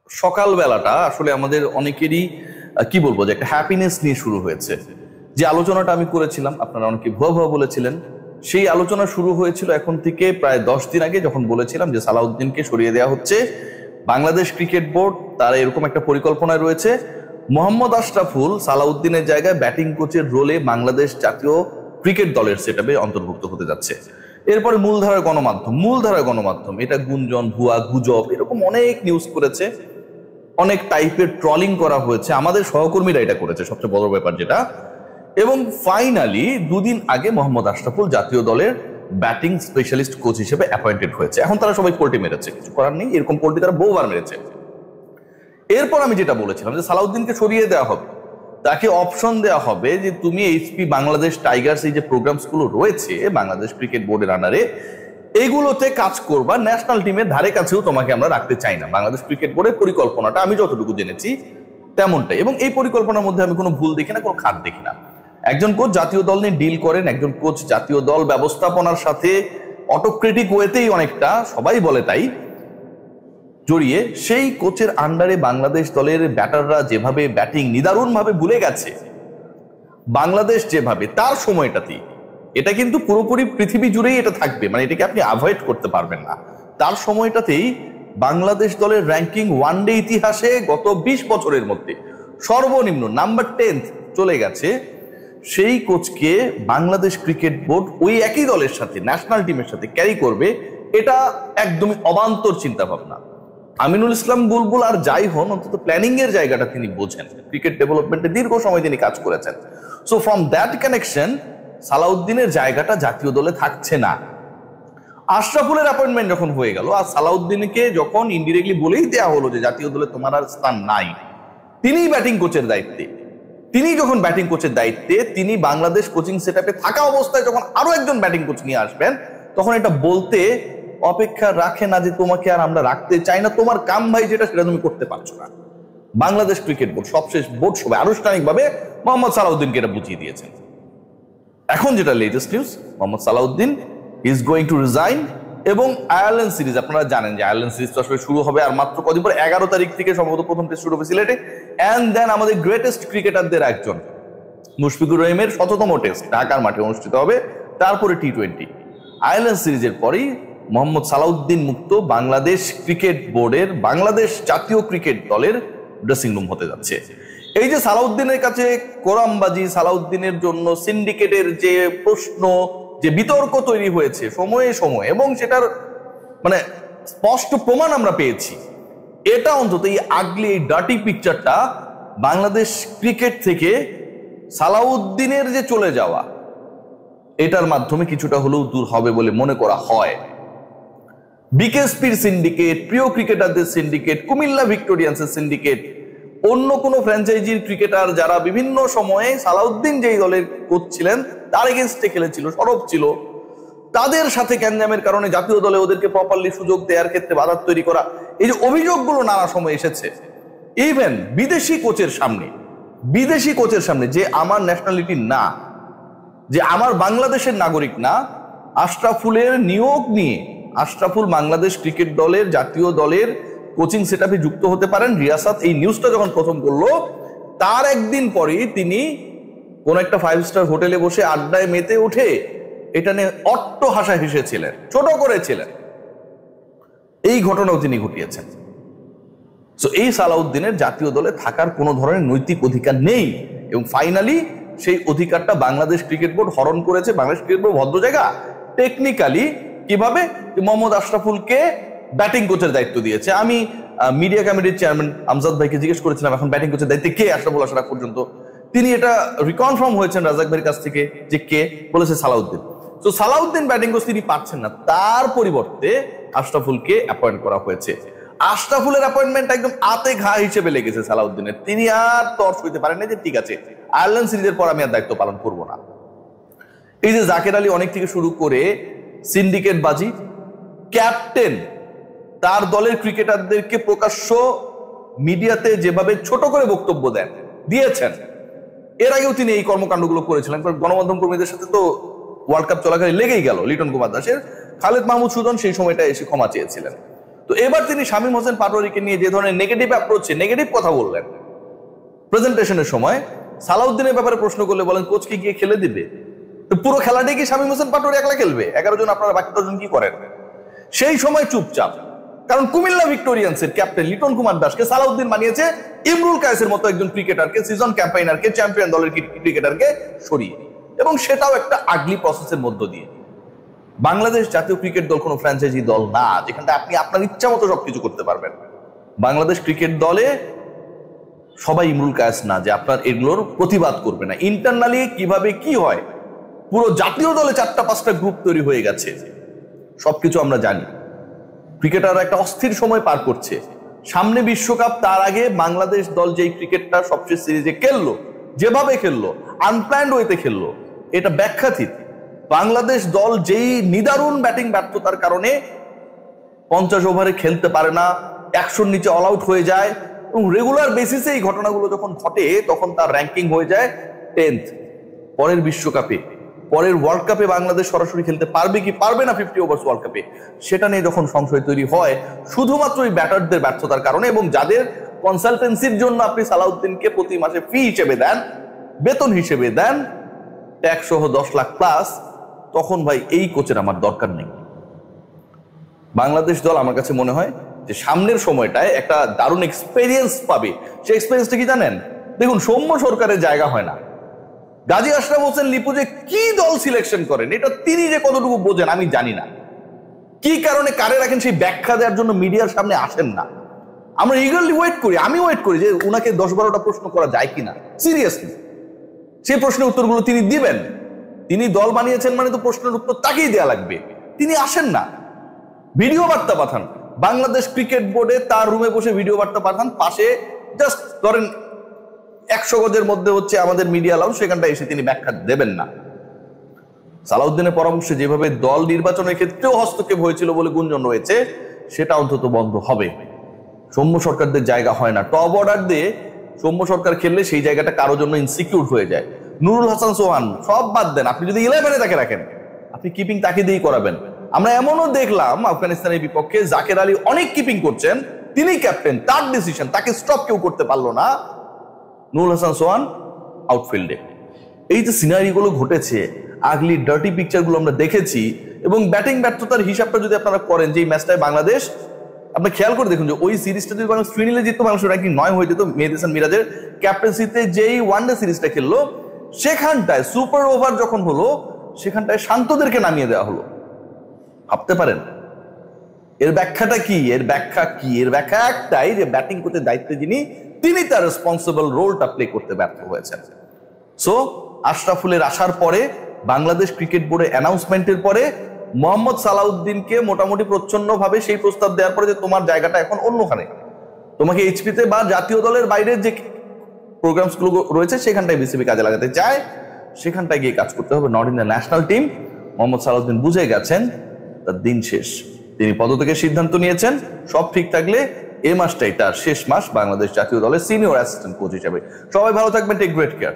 সকালবেলাটা আসলে আমাদের অনেকেরই কি বলবো যে একটা হ্যাপিনেস নিয়ে শুরু হয়েছে। যে আলোচনাটা আমি করেছিলাম, আপনারা অনেকে ভুয়া ভুয়া বলেছিলেন, সেই আলোচনা শুরু হয়েছিল এখন থেকে প্রায় 10 দিন আগে, যখন বলেছিলাম যে সালাউদ্দিনকে সরিয়ে দেওয়া হচ্ছে। বাংলাদেশ ক্রিকেট বোর্ড তারা এরকম একটা পরিকল্পনায় রয়েছে, মোহাম্মদ আশরাফুল সালাউদ্দিনের জায়গায় ব্যাটিং কোচের রোলে বাংলাদেশ জাতীয় ক্রিকেট দলের সেটআপে অন্তর্ভুক্ত হতে যাচ্ছে। এরপরে মূলধারার গণমাধ্যম এটা গুঞ্জন, ভুয়া, গুজব এরকম অনেক নিউজ করেছে, অনেক টাইপের ট্রলিং করা হয়েছে, আমাদের সহকর্মীরা এটা করেছে, সবচেয়ে বড় ব্যাপার যেটা। এবং ফাইনালি 2 দিন আগে মোহাম্মদ আশরাফুল জাতীয় দলের ব্যাটিং স্পেশালিস্ট কোচ হিসেবে অ্যাপয়েন্টেড হয়েছে। এখন তারা সবাই পোল্টি মেরেছে, কিছু করার নেই, এরকম পোল্টি তারা বহুবার মেরেছে। এরপর আমি যেটা বলেছিলাম যে সালাউদ্দিনকে সরিয়ে দেওয়া হবে, তাকে অপশন দেওয়া হবে যে তুমি এইচপি বাংলাদেশ টাইগার্স এই যে প্রোগ্রামস গুলো রয়েছে বাংলাদেশ ক্রিকেট বোর্ডের আন্ডারে, এগুলোতে কাজ করবা, ন্যাশনাল টিমের ধারে কাছেও তোমাকে আমরা রাখতে চাই না। বাংলাদেশ ক্রিকেট বোর্ডের পরিকল্পনাটা আমি যতটুকু জেনেছি তেমনটাই, এবং এই পরিকল্পনার মধ্যে আমি কোনো ভুল দেখি না, কোনো খাত দেখি না। একজন কোচ জাতীয় দল নিয়ে ডিল করেন, একজন কোচ জাতীয় দল ব্যবস্থাপনার সাথে অটোক্রেটিক ওয়েতেই অনেকটা সবাই বলে তাই জড়িয়ে, সেই কোচের আন্ডারে বাংলাদেশ দলের ব্যাটাররা যেভাবে ব্যাটিং নিদারুণভাবে ভুলে গেছে, বাংলাদেশ যেভাবে তার সময়টাতেই, এটা কিন্তু পুরোপুরি পৃথিবী জুড়েই এটা থাকবে, মানে এটাকে আপনি অ্যাভয়েড করতে পারবেন না। তার সময়টাতেই বাংলাদেশ দলের র্যাঙ্কিং ওয়ানডে ইতিহাসে গত 20 বছরের মধ্যে সর্বনিম্ন নাম্বার 10 চলে গেছে। সেই কোচকে বাংলাদেশ ক্রিকেট বোর্ড ওই একই দলের সাথে, ন্যাশনাল টিমের সাথে ক্যারি করবে, এটা একদমই অবান্তর চিন্তা ভাবনা। আমিনুল ইসলাম বুলবুল আর যাই হন, অন্তত প্ল্যানিং এর জায়গাটা তিনি বোঝেন, ক্রিকেট ডেভেলপমেন্টে দীর্ঘ সময় তিনি কাজ করেছেন। সো ফ্রম দ্যাট কানেকশন সালাউদ্দিনের জায়গাটা জাতীয় দলে থাকছে না। আশরাফুলের অ্যাপয়েন্টমেন্ট যখন হয়ে গেল, আর সালাউদ্দিনকে যখন ইনডিরেক্টলি বলেই দেওয়া হলো যে জাতীয় দলে তোমার আর স্থান নাই, তিনিই ব্যাটিং কোচের দায়িত্বে, তিনি যখন ব্যাটিং কোচের দায়িত্বে, তিনি বাংলাদেশ কোচিং সেটআপে থাকা অবস্থায় যখন আরো একজন ব্যাটিং কোচ নিয়ে আসবেন, তখন এটা বলতে অপেক্ষা রাখে না যে তোমাকে আর আমরা রাখতে চাই না, তোমার কাম ভাই যেটা সেটা তুমি করতে পারছো না। বাংলাদেশ ক্রিকেট বোর্ড সবশেষ বোর্ড সভায় আনুষ্ঠানিকভাবে মোহাম্মদ সালাউদ্দিনকে এটা বুঝিয়ে দিয়েছেন। এখন যেটা latest news, Mohammad Salauddin is going to resign. এবং আয়ারল্যান্ড সিরিজ, আপনারা জানেন যে আয়ারল্যান্ড সিরিজ তো আসলে শুরু হবে আর মাত্র কদিন পর, 11 তারিখ থেকে সম্ভবত প্রথম টেস্ট শুরু হবে সিলেটে। এন্ড দেন আমাদের গ্রেটেস্ট ক্রিকেটারদের একজন মুশফিকুর রহিমের 100তম টেস্ট ঢাকার মাঠে অনুষ্ঠিত হবে, তারপরে টি20। আয়ারল্যান্ড সিরিজের পরেই মোহাম্মদ সালাউদ্দিন মুক্ত বাংলাদেশ ক্রিকেট বোর্ডের বাংলাদেশ জাতীয় ক্রিকেট দলের ড্রেসিং রুম হতে যাচ্ছে। এই যে সালাউদ্দিনের কাছে কোরামবাজি, সালাউদ্দিনের জন্য সিন্ডিকেটের যে প্রশ্ন, যে বিতর্ক তৈরি হয়েছে সময়ে সময়ে, এবং সেটার মানে স্পষ্ট প্রমাণ আমরা পেয়েছি, এটা অন্তত এই আগলি, এই ডার্টি পিকচারটা বাংলাদেশ ক্রিকেট থেকে সালাউদ্দিনের যে চলে যাওয়া, এটার মাধ্যমে কিছুটা হলেও দূর হবে বলে মনে করা হয়। বিকেএসপির সিন্ডিকেট, প্রিয় ক্রিকেটারদের সিন্ডিকেট, কুমিল্লা ভিক্টোরিয়ান্সের সিন্ডিকেট, অন্য কোনো ফ্র্যাঞ্চাইজির ক্রিকেটার যারা বিভিন্ন সময়ে সালাউদ্দিন যেই দলের কোচ ছিলেন তার এগেনস্টে খেলেছিল, সরব ছিল, তাদের সাথে গ্যাঞ্জামের কারণে জাতীয় দলে ওদেরকে প্রপারলি সুযোগ দেওয়ার ক্ষেত্রে বাধা তৈরি করা, এই যে অভিযোগগুলো নানা সময় এসেছে, ইভেন বিদেশি কোচের সামনে যে আমার ন্যাশনালিটি না, যে আমার বাংলাদেশের নাগরিক না, আশরাফুলের নিয়োগ নিয়ে আশরাফুল বাংলাদেশ ক্রিকেট দলের জাতীয় দলের কোচিং সেটআপে যুক্ত হতে পারেন, রিয়াসাত এই নিউজটা যখন প্রথম করলো, তার একদিন পরেই তিনি কোন একটা 5 স্টার হোটেলে বসে আড্ডায় মেতে উঠে এটা নিয়ে অট্টহাসা হেসেছিলেন, ছোট করেছিলেন। এই ঘটনাও তিনি ঘটিয়েছেন। সো এই সালাউদ্দিনের জাতীয় দলে থাকার কোনো ধরনের নৈতিক অধিকার নেই, এবং ফাইনালি সেই অধিকারটা বাংলাদেশ ক্রিকেট বোর্ড হরণ করেছে। বাংলাদেশ ক্রিকেট বোর্ড ভদ্র জায়গা, টেকনিক্যালি কিভাবে মোহাম্মদ আশরাফুলকে ব্যাটিং কোচের দায়িত্ব দিয়েছে। আমি মিডিয়া কমিটির চেয়ারম্যান আমজাদ ভাইকে জিজ্ঞেস করেছিলাম এখন ব্যাটিং কোচের দায়িত্বে কে আশরাফুল আসার আগ পর্যন্ত, তিনি এটা রিকনফার্ম হয়েছেন রাজাক ভাইয়ের কাছ থেকে যে কে, বলেছে সালাউদ্দিন। তো সালাউদ্দিন ব্যাটিং কোচ তিনি পাচ্ছেন না, তার পরিবর্তে আশরাফুলকে অ্যাপয়েন্ট করা হয়েছে। আশরাফুলের অ্যাপয়েন্টমেন্ট একদম আতে ঘা হিসেবে লেগেছে সালাউদ্দিনের, তিনি আর তর্স হইতে পারেন না যে ঠিক আছে আয়ারল্যান্ড সিরিজের পর আমি আর দায়িত্ব পালন করব না। এই যে জাকের আলী অনেক থেকে শুরু করে সিন্ডিকেট বাজি, ক্যাপ্টেন তার দলের ক্রিকেটারদেরকে প্রকাশ্য মিডিয়াতে যেভাবে ছোট করে বক্তব্য দিয়েছেন, এর আগেও তিনি এই কর্মকাণ্ডগুলো করেছিলেন। গণমাধ্যম কর্মীদের সাথে তো ওয়ার্ল্ড কাপ চলাকালীন লেগেই গেল। লিটন কুমার দাসের খালেদ মাহমুদ সুজন সেই সময়টা এসে ক্ষমা চেয়েছিলেন। তো এবার তিনি শামীম হোসেন পাটোয়ারিকে নিয়ে যে ধরনের নেগেটিভ অ্যাপ্রোচ, নেগেটিভ কথা বললেন প্রেজেন্টেশনের সময়, সালাউদ্দিনের ব্যাপারে প্রশ্ন করলে বলেন কোচকে গিয়ে খেলে দিবে। তো পুরো খেলাটাই কি শামীম হোসেন পাটোয়ারি একলা খেলবে? 11 জন, আপনারা বাকি 10 জন কি করেন? সেই সময় চুপচাপ, কারণ কুমিল্লা ভিক্টোরিয়ান্সের ক্যাপ্টেন লিটন কুমার দাসকে সালাউদ্দিন বানিয়েছে ইমরুল কায়েসের মতো একজন ক্রিকেটারকে, সিজন ক্যাম্পেইনারকে, চ্যাম্পিয়ন দলের ক্রিকেটারকে সরিয়ে, এবং সেটাও একটা আগলি প্রসেসের মধ্য দিয়ে। বাংলাদেশ জাতীয় ক্রিকেট দল কোনো ফ্র্যাঞ্চাইজি দল না যেখানটা আপনি আপনার ইচ্ছা মতো সবকিছু করতে পারবেন। বাংলাদেশ ক্রিকেট দলে সবাই ইমরুল কায়েস না যে আপনার এগুলোর প্রতিবাদ করবে না। ইন্টারনালি কিভাবে কি হয়, পুরো জাতীয় দলে 4-5টা গ্রুপ তৈরি হয়ে গেছে, সবকিছু আমরা জানি। ক্রিকেটাররা একটা অস্থির সময় পার করছে, সামনে বিশ্বকাপ, তার আগে বাংলাদেশ দল যেই ক্রিকেটটা সবচেয়ে সিরিজে খেললো, যেভাবে খেললো, আনপ্ল্যান্ড ওয়েতে খেললো, এটা ব্যাখ্যাতীত। বাংলাদেশ দল যেই নিদারুণ ব্যাটিং ব্যর্থতার কারণে 50 ওভারে খেলতে পারে না, 100-র নিচে অল আউট হয়ে যায়, এবং রেগুলার বেসিসে এই ঘটনাগুলো যখন ঘটে তখন তার র্যাঙ্কিং হয়ে যায় 10th। পরের বিশ্বকাপে, পরের ওয়ার্ল্ড কাপে বাংলাদেশ সরাসরি খেলতে পারবে কি পারবে না 50 ওভার্স ওয়ার্ল্ড কাপে, সেটা নিয়ে যখন সংশয় তৈরি হয় শুধুমাত্র এই ব্যাটারদের ব্যর্থতার কারণে, এবং যাদের কনসালটেন্সির জন্য আপনি সালাউদ্দিনকে প্রতি মাসে ফি হিসেবে দেন, বেতন হিসেবে দেন, ট্যাক্স সহ 10 লাখ প্লাস, তখন ভাই এই কোচের আমার দরকার নেই। বাংলাদেশ দল আমার কাছে মনে হয় যে সামনের সময়টায় একটা দারুণ এক্সপেরিয়েন্স পাবে। সেই এক্সপেরিয়েন্সটা কি জানেন? দেখুন, সৌম্য সরকারের জায়গা হয় না, গাজী আশরাফ হোসেন লিপু যে কি দল সিলেকশন করেন এটা তিনি যে কতটুকু বোঝেন আমি জানি না। কি কারণে কারে রাখেন সেই ব্যাখ্যা দেওয়ার জন্য মিডিয়ার সামনে আসেন না। আমরা ইগারলি ওয়েট করি, আমি ওয়েট করি যে উনাকে 10-12টা প্রশ্ন করা যায় কিনা সিরিয়াসলি, সেই প্রশ্নের উত্তরগুলো তিনি দিবেন। তিনি দল বানিয়েছেন মানে তো প্রশ্নের উত্তর তাকেই দেওয়া লাগবে, তিনি আসেন না। ভিডিও বার্তা পাঠান, বাংলাদেশ ক্রিকেট বোর্ডে তার রুমে বসে ভিডিও বার্তা পাঠান, পাশে জাস্ট ধরেন 100 গজের মধ্যে হচ্ছে আমাদের মিডিয়া লাউঞ্জ, সেখানটা এসে তিনি ব্যাখ্যা দেবেন না। সালাউদ্দিনের পরামর্শে যেভাবে দল নির্বাচনের ক্ষেত্রেও হস্তক্ষেপ হয়েছিল বলে গুঞ্জন রয়েছে, সেটা অন্তত বন্ধ হবে। সৌম্য সরকারদের জায়গা হয় না, টপ অর্ডার দিয়ে সৌম্য সরকার খেললে সেই জায়গাটা কারোর জন্য ইনসিকিউর হয়ে যায়। নুরুল হাসান সোহান সব বাদ দেন, আপনি যদি 11-এ তাকে রাখেন, আপনি কিপিং তাকে দিয়েই করাবেন। আমরা এমনও দেখলাম আফগানিস্তানের বিপক্ষে জাকের আলী অনেক কিপিং করছেন, তিনি ক্যাপ্টেন, তার ডিসিশন, তাকে স্টপ কেউ করতে পারলো না, নুরুল হাসান সোহান আউটফিল্ডে। এই যে সিনারিগুলো ঘটেছে, আগলি ডার্টি পিকচারগুলো আমরা দেখেছি, এবং ব্যাটিং ব্যর্থতার হিসাবটা যদি আপনারা করেন, যে ম্যাচটায় বাংলাদেশ, আপনি খেয়াল করে দেখুন যে ওই সিরিজটা যদি বাংলাদেশ 3-0 জিততো, বাংলাদেশ র্যাঙ্কিং 9 হয়ে যেত। মেহেদী হাসান মিরাজের ক্যাপ্টেন্সিতে যেই ওয়ানডে সিরিজটা খেললো, সেখানটায় সুপার ওভার যখন হলো, সেখানটায় শান্তদেরকে নামিয়ে দেওয়া হলো। ভাবতে পারেন এর ব্যাখ্যাটা কি? এর ব্যাখ্যা কি? এর ব্যাখ্যা একটাই, যে ব্যাটিং করতে দায়িত্বে যিনি, তিনি তার রেসপন্সিবল রোলটা প্লে করতে ব্যর্থ হয়েছেন। সো আশরাফুলের আসার পরে, বাংলাদেশ ক্রিকেট বোর্ডে অ্যানাউন্সমেন্টের পরে, মোহাম্মদ সালাউদ্দিনকে মোটামুটি প্রচ্ছন্নভাবে সেই প্রস্তাব দেওয়ার পরে যে তোমার জায়গাটা এখন অন্যখানে, তোমাকে এইচপিতে বা জাতীয় দলের বাইরের যে প্রোগ্রামস গুলো রয়েছে সেখানটায় বিসিবি কাজে লাগাতে চায়, সেখানটায় গিয়ে কাজ করতে হবে, not in the national team. Mohammad Salauddin বুঝে গেছেন তার দিন শেষ, তিনি পদত্যাগের সিদ্ধান্ত নিয়েছেন। সব ঠিক থাকলে এই মাসটাই তার শেষ মাস বাংলাদেশ জাতীয় দলের সিনিয়র অ্যাসিস্ট্যান্ট কোচ হিসেবে। সবাই ভালো থাকবেন, টেক গ্রেট কেয়ার।